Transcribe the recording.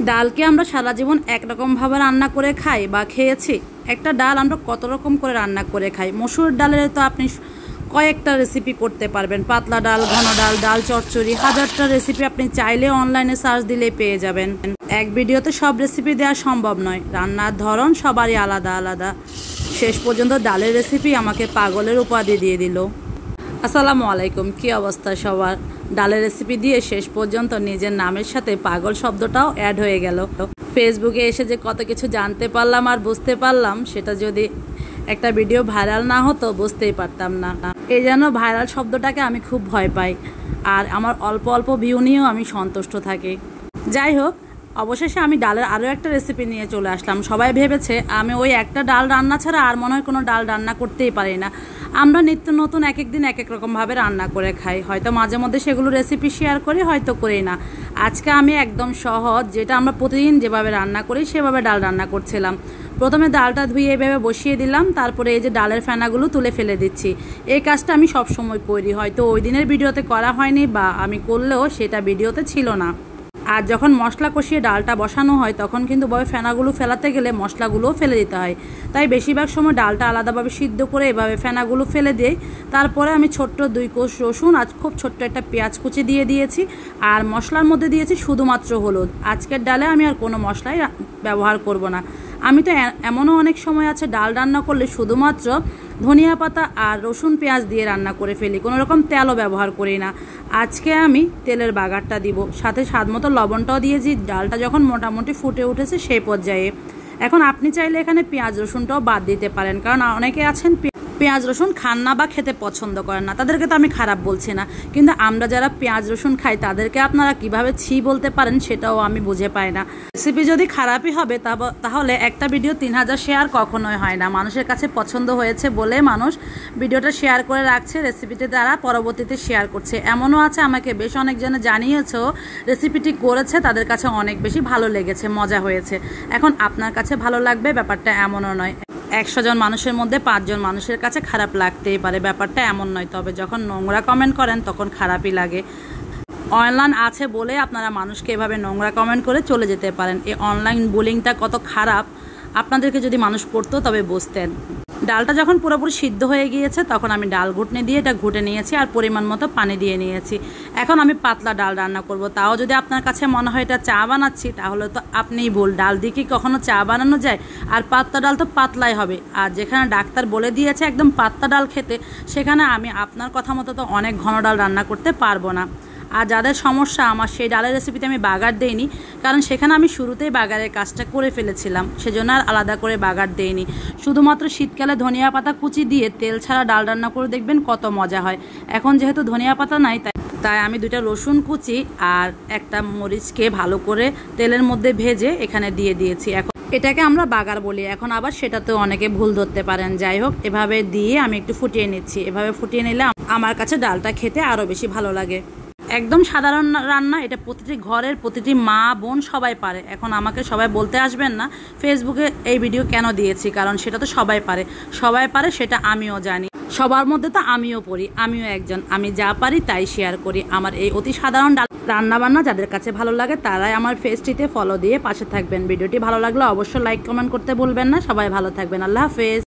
ডালকে আমরা সারা জীবন একরকমভাবে রান্না করে খাই বা খেয়েছি। একটা ডাল আমরা কত রকম করে রান্না করে খাই। মসুর ডালের তো আপনি কয়েকটা রেসিপি করতে পারবেন, পাতলা ডাল, ঘন ডাল, ডাল চচ্চড়ি, হাজারটা রেসিপি আপনি চাইলে অনলাইনে সার্চ দিলেই পেয়ে যাবেন। এক ভিডিওতে সব রেসিপি দেওয়া সম্ভব নয়, রান্নার ধরন সবারই আলাদা আলাদা। শেষ পর্যন্ত ডালের রেসিপি আমাকে পাগলের উপাধি দিয়ে দিল। আসসালামু আলাইকুম, কী অবস্থা সবার? ডালের রেসিপি দিয়ে শেষ পর্যন্ত নিজের নামের সাথে পাগল শব্দটাও অ্যাড হয়ে গেল। ফেসবুকে এসে যে কত কিছু জানতে পারলাম আর বুঝতে পারলাম, সেটা যদি একটা ভিডিও ভাইরাল না হতো বুঝতেই পারতাম না। এই যেন ভাইরাল শব্দটাকে আমি খুব ভয় পাই, আর আমার অল্প অল্প ভিউ নিয়েও আমি সন্তুষ্ট থাকি। যাই হোক, অবশেষে আমি ডালের আরও একটা রেসিপি নিয়ে চলে আসলাম। সবাই ভেবেছে আমি ওই একটা ডাল রান্না ছাড়া আর মনে হয় কোনো ডাল রান্না করতেই পারি না। আমরা নিত্য নতুন এক এক দিন এক এক রকমভাবে রান্না করে খাই, হয়তো মাঝে মধ্যে সেগুলো রেসিপি শেয়ার করি, হয়তো করি না। আজকে আমি একদম সহজ, যেটা আমরা প্রতিদিন যেভাবে রান্না করি সেভাবে ডাল রান্না করছিলাম। প্রথমে ডালটা ধুয়ে এভাবে বসিয়ে দিলাম, তারপরে এই যে ডালের ফেনাগুলো তুলে ফেলে দিচ্ছি। এই কাজটা আমি সব সময় করি, হয়তো ওই দিনের ভিডিওতে করা হয়নি বা আমি করলেও সেটা ভিডিওতে ছিল না। আর যখন মশলা কষিয়ে ডালটা বসানো হয় তখন কিন্তু ফেনাগুলো ফেলাতে গেলে মশলাগুলোও ফেলে দিতে হয়। তাই বেশিরভাগ সময় ডালটা আলাদাভাবে সিদ্ধ করে এভাবে ফেনাগুলো ফেলে দিই। তারপরে আমি ছোট্ট 2 কোষ রসুন আর খুব ছোট্ট একটা পেঁয়াজ কুচি দিয়ে দিয়েছি, আর মশলার মধ্যে দিয়েছি শুধুমাত্র হলুদ। আজকের ডালে আমি আর কোনো মশলাই ব্যবহার করব না। আমি তো এমনও অনেক সময় আছে ডাল রান্না করলে শুধুমাত্র ধনিয়া পাতা আর রসুন পেঁয়াজ দিয়ে রান্না করে ফেলি, কোনো রকম তেলও ব্যবহার করি না। আজকে আমি তেলের বাগারটা দিব, সাথে স্বাদ মতো লবণটাও দিয়েছি। ডালটা যখন মোটামুটি ফুটে উঠেছে সেই পর্যায়ে এখন আপনি চাইলে এখানে পেঁয়াজ রসুনটাও বাদ দিতে পারেন, কারণ অনেকে আছেন পেঁয়াজ রসুন খান না বা খেতে পছন্দ করেন না, তাদেরকে তো আমি খারাপ বলছি না। কিন্তু আমরা যারা পেঁয়াজ রসুন খাই তাদেরকে আপনারা কিভাবে ছি বলতে পারেন সেটাও আমি বুঝে পাই না। রেসিপি যদি খারাপই হবে তাহলে একটা ভিডিও 3000 শেয়ার কখনোই হয় না। মানুষের কাছে পছন্দ হয়েছে বলে মানুষ ভিডিওটা শেয়ার করে রাখছে, রেসিপিটি তারা পরবর্তীতে শেয়ার করছে। এমনও আছে আমাকে বেশ অনেকজনে জানিয়েছে রেসিপিটি করেছে, তাদের কাছে অনেক বেশি ভালো লেগেছে, মজা হয়েছে। এখন আপনার কাছে ভালো লাগবে ব্যাপারটা এমনও নয়। 100 জন মানুষের মধ্যে 5 জন মানুষের কাছে খারাপ লাগতেই পারে, ব্যাপারটা এমন নয়। তবে যখন নোংরা কমেন্ট করেন তখন খারাপই লাগে। অনলাইন আছে বলে আপনারা মানুষকে এভাবে নোংরা কমেন্ট করে চলে যেতে পারেন। এই অনলাইন বুলিংটা কত খারাপ আপনাদেরকে যদি মানুষ পড়তো তবে বুঝতেন। ডালটা যখন পুরোপুরি সিদ্ধ হয়ে গিয়েছে তখন আমি ডাল ঘুটনি দিয়ে এটা ঘুটে নিয়েছি আর পরিমাণ মতো পানি দিয়ে নিয়েছি। এখন আমি পাতলা ডাল রান্না করব। তাও যদি আপনার কাছে মনে হয় এটা চা বানাচ্ছি তাহলে তো আপনিই ভুল। ডাল দিয়ে কি কখনো চা বানানো যায়? আর পাতলা ডাল তো পাতলাই হবে। আর যেখানে ডাক্তার বলে দিয়েছে একদম পাতলা ডাল খেতে, সেখানে আমি আপনার কথা মতো তো অনেক ঘন ডাল রান্না করতে পারবো না। আর যাদের সমস্যা, আমার সেই ডালের রেসিপিতে আমি বাগার দেইনি, কারণ সেখানে আমি শুরুতেই বাগারের কাজটা করে ফেলেছিলাম, সেজন্য আর আলাদা করে বাগার দেইনি। শুধুমাত্র শীতকালে ধনিয়া পাতা কুচি দিয়ে তেল ছাড়া ডাল রান্না করে দেখবেন কত মজা হয়। এখন যেহেতু ধনিয়া পাতা নাই তাই আমি 2টা রসুন কুচি আর একটা মরিচকে ভালো করে তেলের মধ্যে ভেজে এখানে দিয়ে দিয়েছি। এখন এটাকে আমরা বাগার বলি, এখন আবার সেটাতেও অনেকে ভুল ধরতে পারেন। যাই হোক, এভাবে দিয়ে আমি একটু ফুটিয়ে নিচ্ছি। এভাবে ফুটিয়ে নিলে আমার কাছে ডালটা খেতে আরও বেশি ভালো লাগে। একদম সাধারণ রান্না, এটা প্রতিটি ঘরের প্রতিটি মা বোন সবাই পারে। এখন আমাকে সবাই বলতে আসবেন না ফেসবুকে এই ভিডিও কেন দিয়েছি, কারণ সেটা তো সবাই পারে, সেটা আমিও জানি। সবার মধ্যে তো আমিও পড়ি, আমিও একজন। আমি যা পারি তাই শেয়ার করি। আমার এই অতি সাধারণ রান্না বান্না যাদের কাছে ভালো লাগে তারাই আমার পেজটিতে ফলো দিয়ে পাশে থাকবেন। ভিডিওটি ভালো লাগলে অবশ্যই লাইক কমেন্ট করতে ভুলবেন না। সবাই ভালো থাকবেন। আল্লাহ হাফেজ।